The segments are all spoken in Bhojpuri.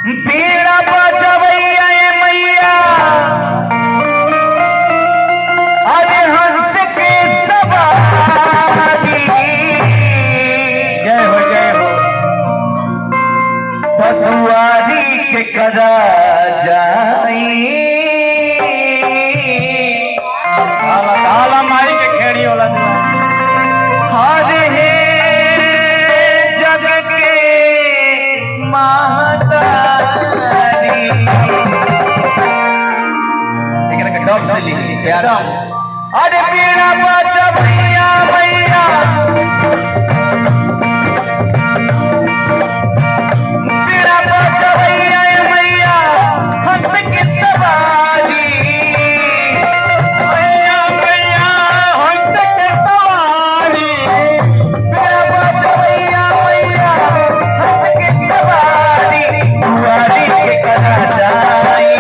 बीड़ा बजवैया मैया अरे हंस के सवारी जय हो तदुआरी के करा जाई माई के खेड़ी वाला हर हे जग के महतारी डॉग से लिखी प्यार अरे बीड़ा बजवैया मैया बीड़ा बजवैया मैया हंस के सवारी मैया मैया हंस के सवारी बीड़ा बजवैया मैया हंस के सवारी दुआरी के करा जाई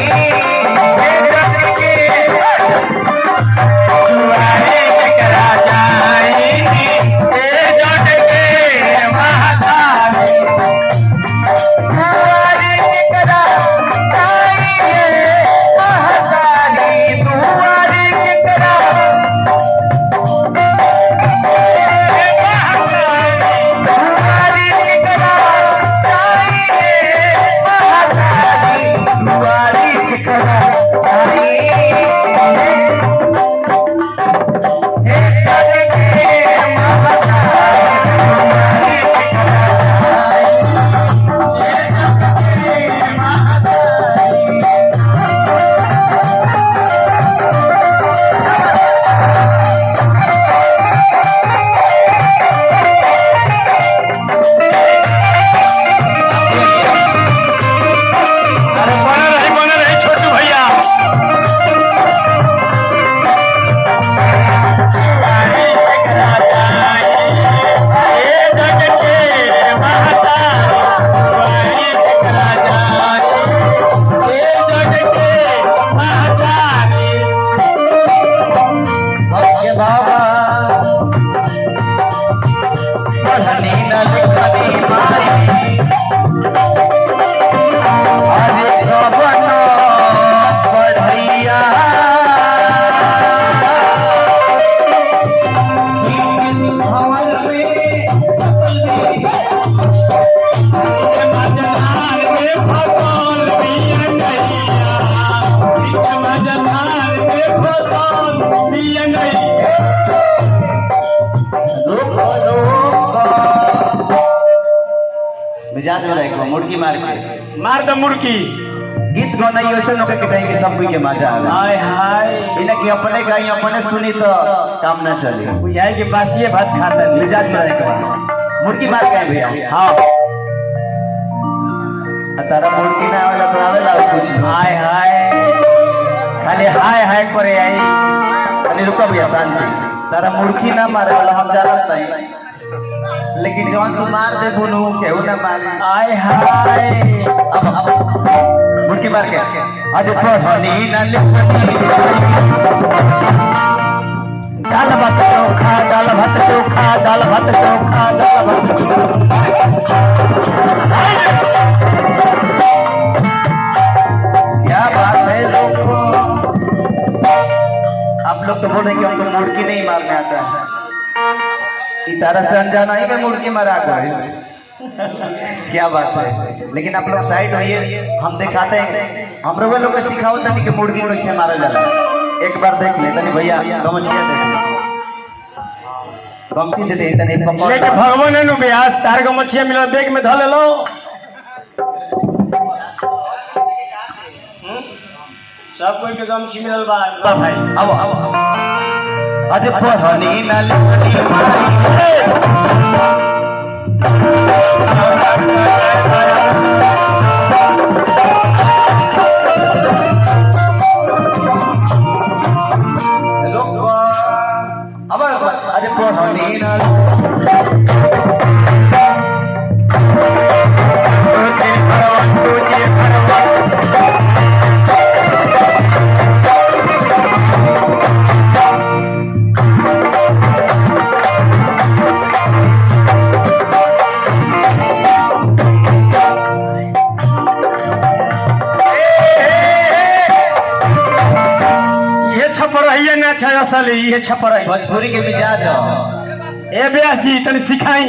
मिजाज में रखो मुर्गी मार दो मुर्गी गीत गाना ऐसा न के कहीं कि सब कोई के मजा आवे हाय हाय इने कि अपने गाई अपने सुनी तो काम ना चले बुझाई के बासिए भात खाता मिजाज में रखो मुर्गी मार के भैया हां तारा मुर्गी ना आवेला तो आवेला कुछ हाय हाय खाली हाय हाय करे आई अरे रुको भैया शांति तारा मुर्गी ना मारे वाला हम जानत नहीं लेकिन जवान तू मार दे बोलू केहू ना मार आय हाय अब मुर्गी मार के अरे पढ़नी ना लिखनी दाल भात चोखा दाल भात चोखा दाल भात चोखा दाल भात क्या बात है लोगों आप लोग तो बोल रहे कि हमको मुर्गी नहीं मारने आता है इतारा से अनजाना ही में मुर्गी मरा गए क्या बात है लेकिन आप लोग साइड होइए हम दिखाते हैं हम लोग को सिखाओ तनी कि मुर्गी कैसे मारा जाला एक बार देख ले तनी भैया गमछिया देख ले गमछी दे दे तनी पकड़ लेके भगवान नु ब्यास तार गमछिया मिला देख में धले लो सब कोई के गमछी मिलल बा भाई आओ अरे पढ़नी ना लिखनी अब अरे पढ़नी ना ये छपर है ना छे असली ये छपर है भोजपुरी के मिजाज हो। ए व्यास जी तनी सिखाई